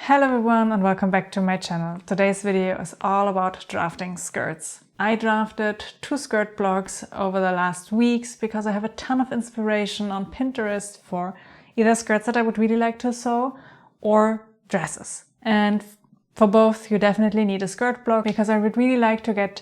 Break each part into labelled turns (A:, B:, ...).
A: Hello everyone and welcome back to my channel. Today's video is all about drafting skirts. I drafted 2 skirt blocks over the last weeks because I have a ton of inspiration on Pinterest for either skirts that I would really like to sew or dresses. And for both you definitely need a skirt block because I would really like to get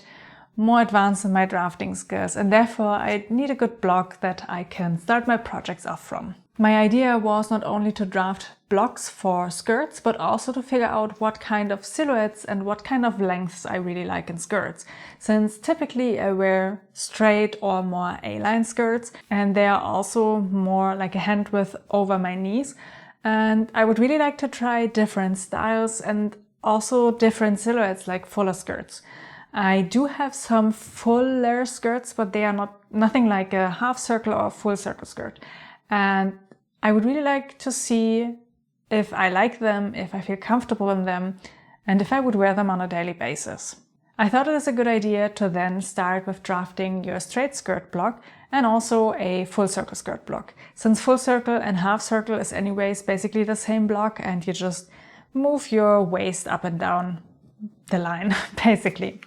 A: more advanced in my drafting skills, and therefore I need a good block that I can start my projects off from. My idea was not only to draft blocks for skirts, but also to figure out what kind of silhouettes and what kind of lengths I really like in skirts. Since typically I wear straight or more A-line skirts, and they are also more like a hand width over my knees. And I would really like to try different styles and also different silhouettes like fuller skirts. I do have some fuller skirts, but they are nothing like a half circle or a full circle skirt. And I would really like to see if I like them, if I feel comfortable in them, and if I would wear them on a daily basis. I thought it is a good idea to then start with drafting your straight skirt block and also a full circle skirt block. Since full circle and half circle is anyways basically the same block, and you just move your waist up and down the line, basically.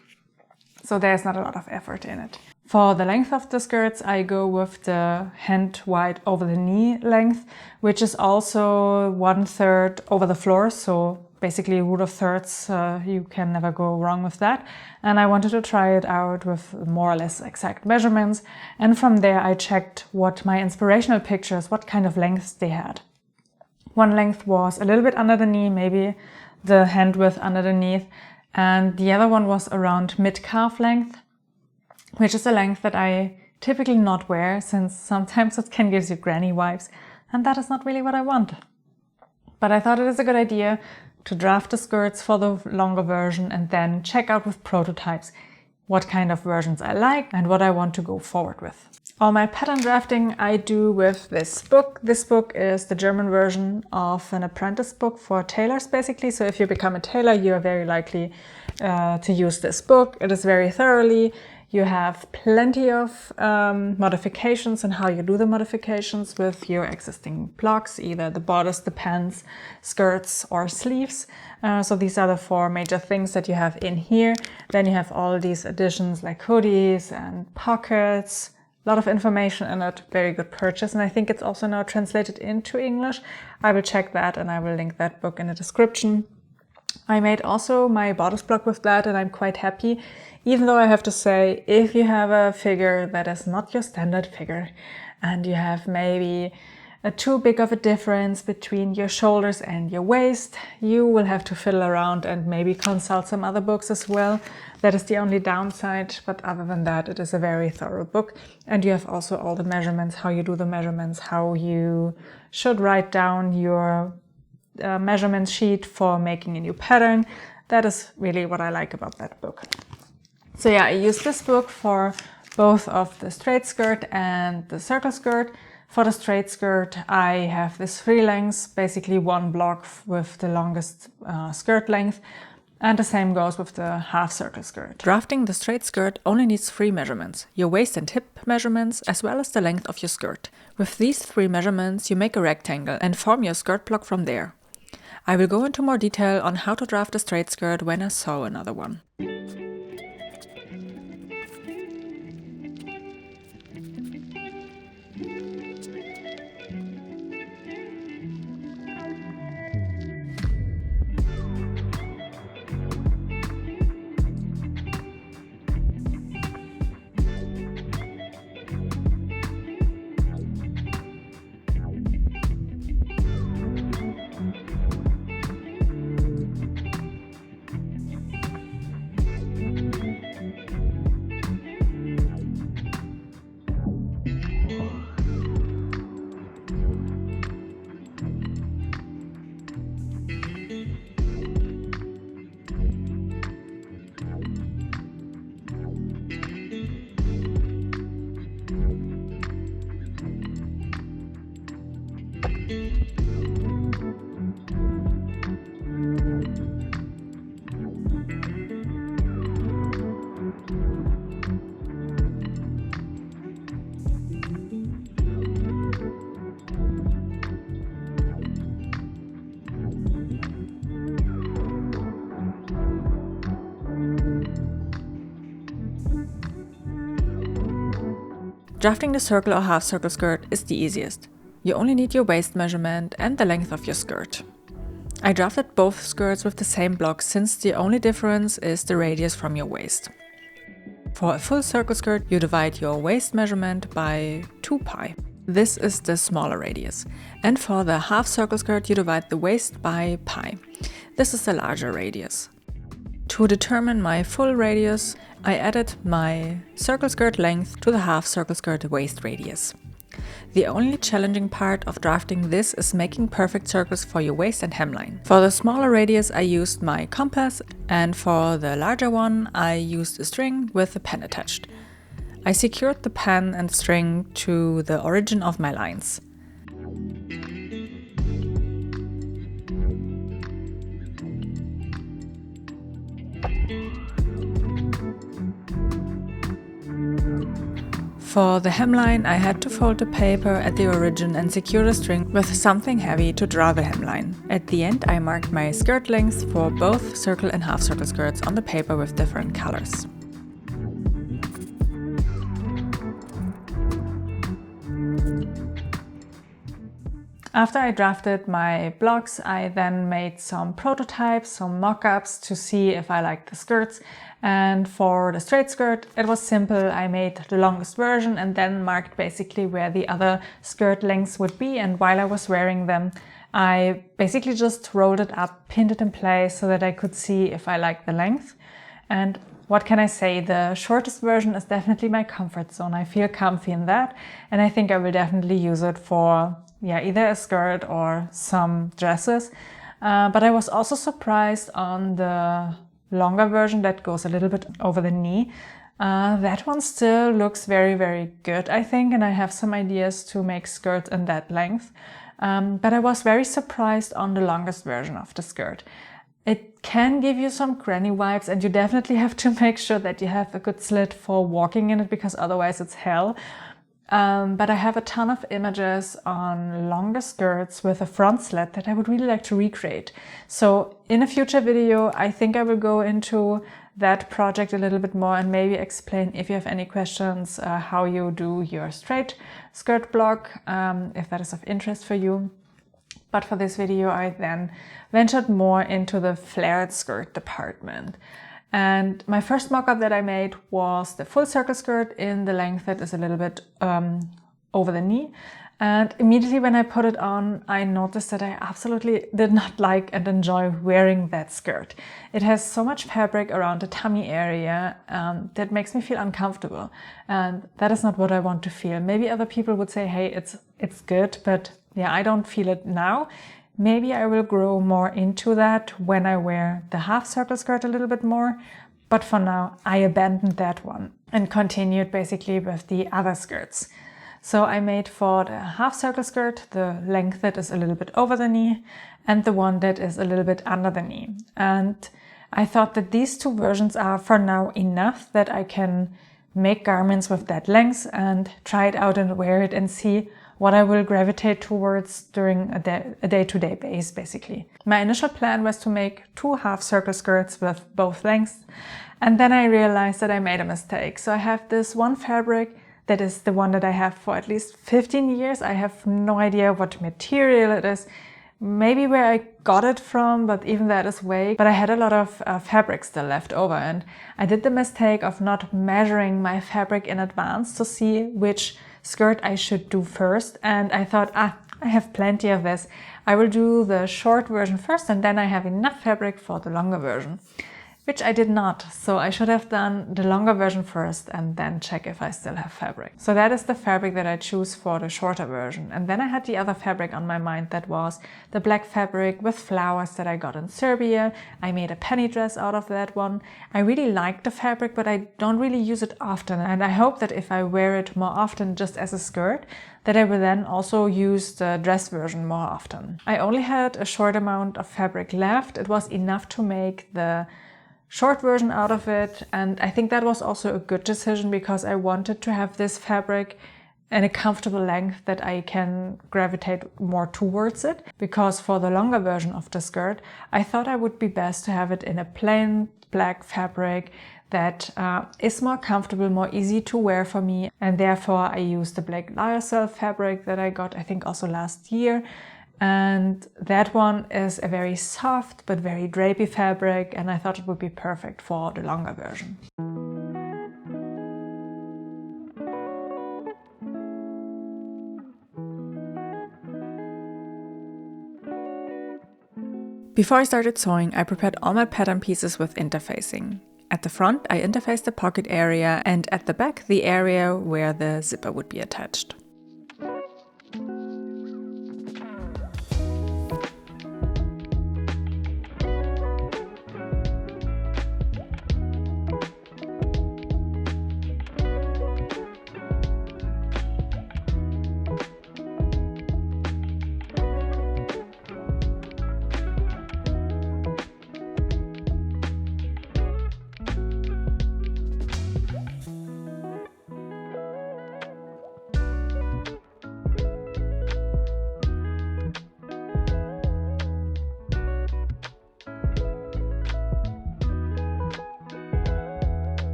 A: So there's not a lot of effort in it. For the length of the skirts, I go with the hand wide over the knee length, which is also 1/3 over the floor. So basically rule of thirds, you can never go wrong with that. And I wanted to try it out with more or less exact measurements. And from there I checked what my inspirational pictures, what kind of lengths they had. One length was a little bit under the knee, maybe the hand width underneath. And the other one was around mid-calf length, which is a length that I typically not wear, since sometimes it can give you granny vibes, and that is not really what I want. But I thought it is a good idea to draft the skirts for the longer version and then check out with prototypes what kind of versions I like and what I want to go forward with. All my pattern drafting I do with this book. This book is the German version of an apprentice book for tailors, basically. So if you become a tailor, you are very likely to use this book. It is very thoroughly. You have plenty of modifications and how you do the modifications with your existing blocks, either the bodice, the pants, skirts or sleeves. So these are the 4 major things that you have in here. Then you have all these additions like hoodies and pockets. A lot of information in it, very good purchase, and I think it's also now translated into English. I will check that and I will link that book in the description. I made also my bodice block with that and I'm quite happy, even though I have to say, if you have a figure that is not your standard figure and you have maybe too big of a difference between your shoulders and your waist, you will have to fiddle around and maybe consult some other books as well. That is the only downside, but other than that, it is a very thorough book. And you have also all the measurements, how you do the measurements, how you should write down your measurement sheet for making a new pattern. That is really what I like about that book. So yeah, I use this book for both of the straight skirt and the circle skirt. For the straight skirt, I have this 3 lengths, basically 1 block with the longest skirt length, and the same goes with the half circle skirt. Drafting the straight skirt only needs 3 measurements, your waist and hip measurements, as well as the length of your skirt. With these 3 measurements, you make a rectangle and form your skirt block from there. I will go into more detail on how to draft a straight skirt when I sew another one. Drafting the circle or half circle skirt is the easiest. You only need your waist measurement and the length of your skirt. I drafted both skirts with the same block since the only difference is the radius from your waist. For a full circle skirt, you divide your waist measurement by 2 pi. This is the smaller radius. And for the half circle skirt, you divide the waist by pi. This is the larger radius. To determine my full radius, I added my circle skirt length to the half circle skirt waist radius. The only challenging part of drafting this is making perfect circles for your waist and hemline. For the smaller radius I used my compass, and for the larger one I used a string with a pen attached. I secured the pen and string to the origin of my lines. For the hemline, I had to fold the paper at the origin and secure the string with something heavy to draw the hemline. At the end, I marked my skirt lengths for both circle and half circle skirts on the paper with different colors. After I drafted my blocks, I then made some prototypes, some mock-ups to see if I liked the skirts. And for the straight skirt, it was simple. I made the longest version and then marked basically where the other skirt lengths would be. And while I was wearing them, I basically just rolled it up, pinned it in place so that I could see if I liked the length. And what can I say? The shortest version is definitely my comfort zone. I feel comfy in that. And I think I will definitely use it for either a skirt or some dresses. But I was also surprised on the longer version that goes a little bit over the knee. That one still looks very, very good, I think, and I have some ideas to make skirts in that length. But I was very surprised on the longest version of the skirt. It can give you some granny vibes, and you definitely have to make sure that you have a good slit for walking in it, because otherwise it's hell. But I have a ton of images on longer skirts with a front slit that I would really like to recreate. So in a future video, I think I will go into that project a little bit more and maybe explain, if you have any questions, how you do your straight skirt block, if that is of interest for you. But for this video, I then ventured more into the flared skirt department. And my first mock-up that I made was the full circle skirt in the length that is a little bit over the knee. And immediately when I put it on, I noticed that I absolutely did not like and enjoy wearing that skirt. It has so much fabric around the tummy area that makes me feel uncomfortable. And that is not what I want to feel. Maybe other people would say, hey, it's good, but yeah, I don't feel it now. Maybe I will grow more into that when I wear the half circle skirt a little bit more. But for now, I abandoned that one and continued basically with the other skirts. So I made for the half circle skirt the length that is a little bit over the knee and the one that is a little bit under the knee. And I thought that these two versions are for now enough that I can make garments with that length and try it out and wear it and see what I will gravitate towards during a day-to-day base, basically. My initial plan was to make 2 half circle skirts with both lengths, and then I realized that I made a mistake. So I have this one fabric that is the one that I have for at least 15 years. I have no idea what material it is, maybe where I got it from, but even that is vague. But I had a lot of fabric still left over, and I did the mistake of not measuring my fabric in advance to see which skirt I should do first. And I thought, I have plenty of this. I will do the short version first, and then I have enough fabric for the longer version. Which I did not. So I should have done the longer version first and then check if I still have fabric. So that is the fabric that I choose for the shorter version. And then I had the other fabric on my mind that was the black fabric with flowers that I got in Serbia. I made a penny dress out of that one. I really like the fabric, but I don't really use it often. And I hope that if I wear it more often just as a skirt, that I will then also use the dress version more often. I only had a short amount of fabric left. It was enough to make the short version out of it, and I think that was also a good decision because I wanted to have this fabric and a comfortable length that I can gravitate more towards it. Because for the longer version of the skirt, I thought I would be best to have it in a plain black fabric that is more comfortable, more easy to wear for me. And therefore I used the black lyocell fabric that I got, I think also last year. And that one is a very soft but very drapey fabric, and I thought it would be perfect for the longer version. Before I started sewing, I prepared all my pattern pieces with interfacing. At the front, I interfaced the pocket area, and at the back, the area where the zipper would be attached.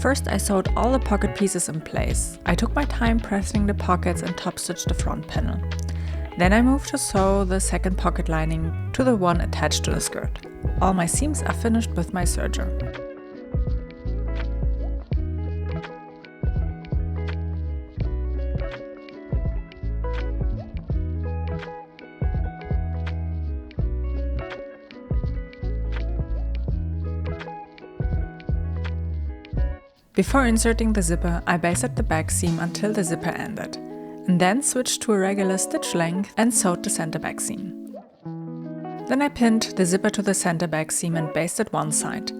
A: First, I sewed all the pocket pieces in place. I took my time pressing the pockets and top stitched the front panel. Then I moved to sew the second pocket lining to the one attached to the skirt. All my seams are finished with my serger. Before inserting the zipper, I basted the back seam until the zipper ended, and then switched to a regular stitch length and sewed the center back seam. Then I pinned the zipper to the center back seam and basted one side.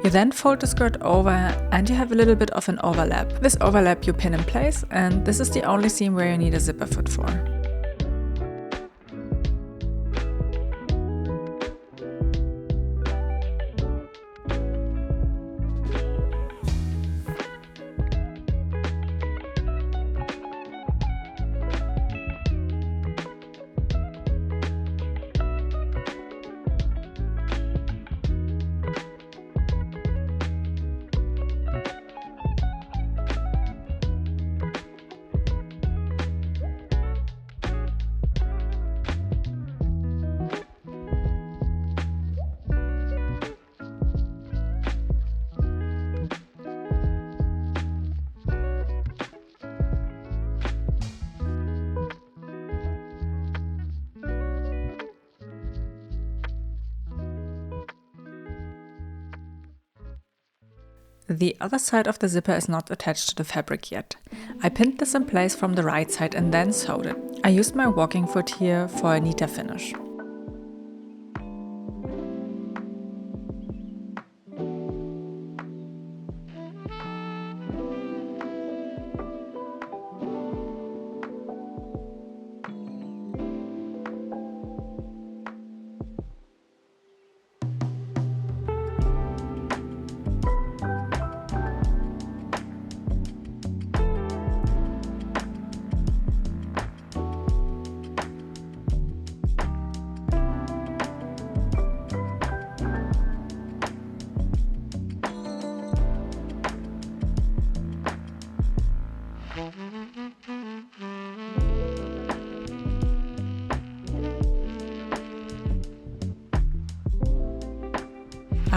A: You then fold the skirt over and you have a little bit of an overlap. This overlap you pin in place, and this is the only seam where you need a zipper foot for. The other side of the zipper is not attached to the fabric yet. I pinned this in place from the right side and then sewed it. I used my walking foot here for a neater finish.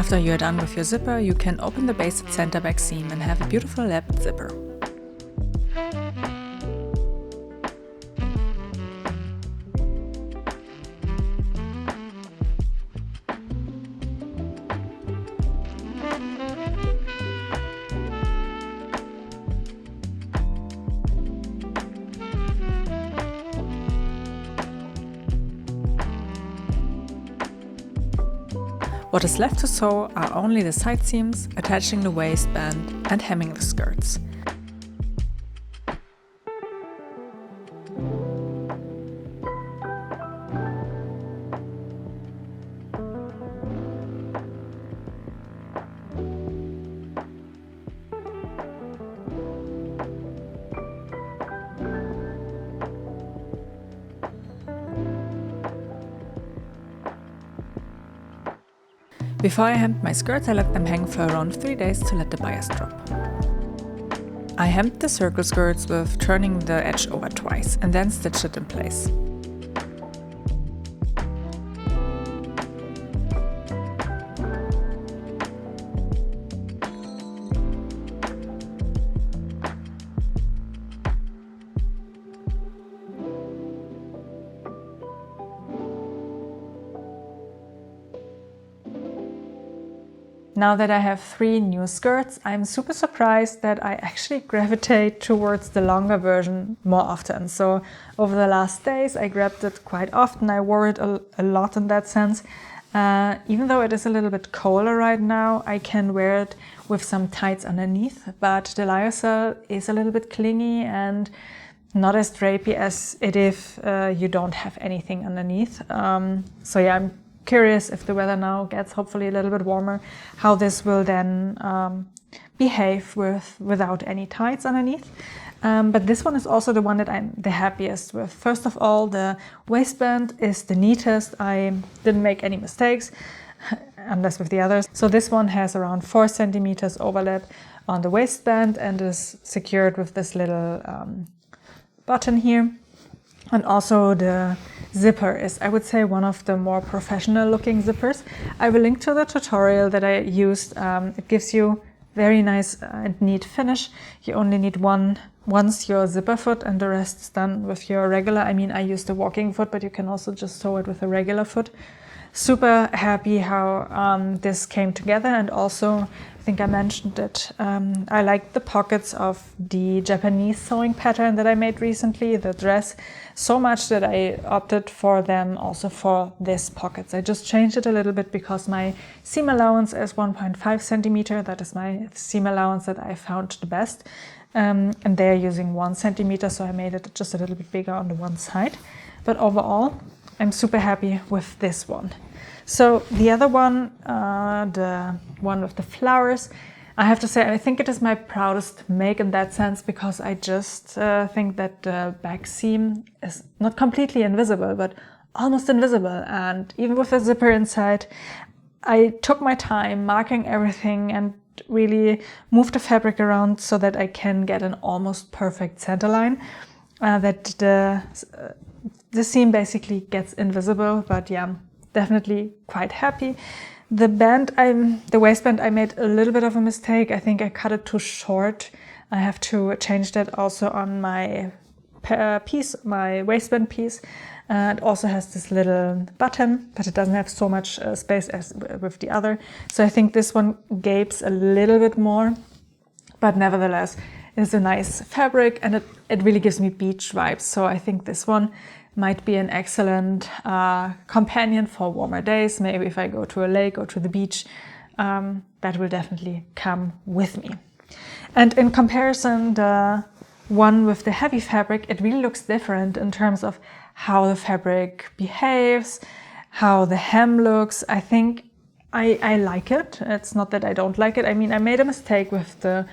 A: After you're done with your zipper, you can open the basted center back seam and have a beautiful lapped zipper. What is left to sew are only the side seams, attaching the waistband and hemming the skirts. Before I hemmed my skirts, I let them hang for around 3 days to let the bias drop. I hemmed the circle skirts with turning the edge over twice and then stitched it in place. Now that I have 3 new skirts, I'm super surprised that I actually gravitate towards the longer version more often. So over the last days I grabbed it quite often. I wore it a lot in that sense. Even though it is a little bit colder right now, I can wear it with some tights underneath, but the lyocell is a little bit clingy and not as drapey as it if you don't have anything underneath. So yeah, I'm curious if the weather now gets hopefully a little bit warmer, how this will then behave without any tights underneath. But this one is also the one that I'm the happiest with. First of all, the waistband is the neatest. I didn't make any mistakes, unless with the others. So this one has around 4 centimeters overlap on the waistband and is secured with this little button here. And also the zipper is, I would say, one of the more professional looking zippers. I will link to the tutorial that I used. It gives you very nice and neat finish. You only need once your zipper foot and the rest is done with your regular. I mean, I used a walking foot, but you can also just sew it with a regular foot. Super happy how this came together, and also I think I mentioned it. I like the pockets of the Japanese sewing pattern that I made recently, the dress, so much that I opted for them also for this pockets. I just changed it a little bit because my seam allowance is 1.5 centimeter. That is my seam allowance that I found the best. And they're using 1 centimeter, so I made it just a little bit bigger on the one side. But overall, I'm super happy with this one. So the other one, the one with the flowers, I have to say, I think it is my proudest make in that sense, because I just think that the back seam is not completely invisible, but almost invisible. And even with the zipper inside, I took my time marking everything and really moved the fabric around so that I can get an almost perfect center line, that the seam basically gets invisible. But yeah, definitely quite happy. The waistband, I made a little bit of a mistake. I think I cut it too short. I have to change that also on my piece, my waistband piece. It also has this little button, but it doesn't have so much space as with the other. So I think this one gapes a little bit more, but nevertheless, it's a nice fabric and it really gives me beach vibes. So I think this one might be an excellent companion for warmer days. Maybe if I go to a lake or to the beach, that will definitely come with me. And in comparison, the one with the heavy fabric, it really looks different in terms of how the fabric behaves, how the hem looks. I think I like it. It's not that I don't like it. I mean, I made a mistake with the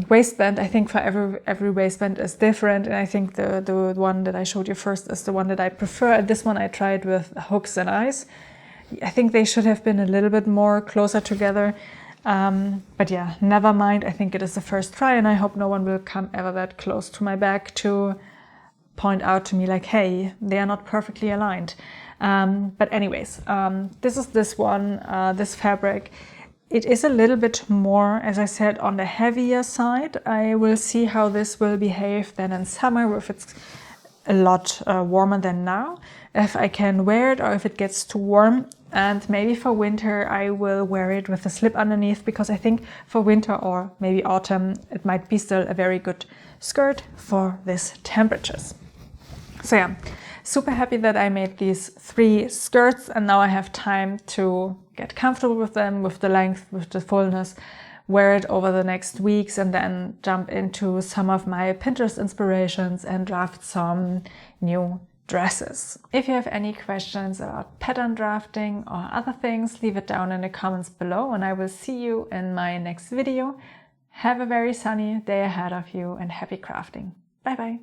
A: waistband. I think for every waistband is different, and I think the one that I showed you first is the one that I prefer. This one I tried with hooks and eyes. I think they should have been a little bit more closer together, but yeah, never mind. I think it is the first try, and I hope no one will come ever that close to my back to point out to me like, hey, they are not perfectly aligned. But anyways, this is this one, this fabric. It is a little bit more, as I said, on the heavier side. I will see how this will behave then in summer, if it's a lot warmer than now, if I can wear it or if it gets too warm. And maybe for winter I will wear it with a slip underneath, because I think for winter or maybe autumn it might be still a very good skirt for these temperatures. So yeah, super happy that I made these 3 skirts, and now I have time to get comfortable with them, with the length, with the fullness, wear it over the next weeks, and then jump into some of my Pinterest inspirations and draft some new dresses. If you have any questions about pattern drafting or other things, leave it down in the comments below, and I will see you in my next video. Have a very sunny day ahead of you and happy crafting. Bye bye.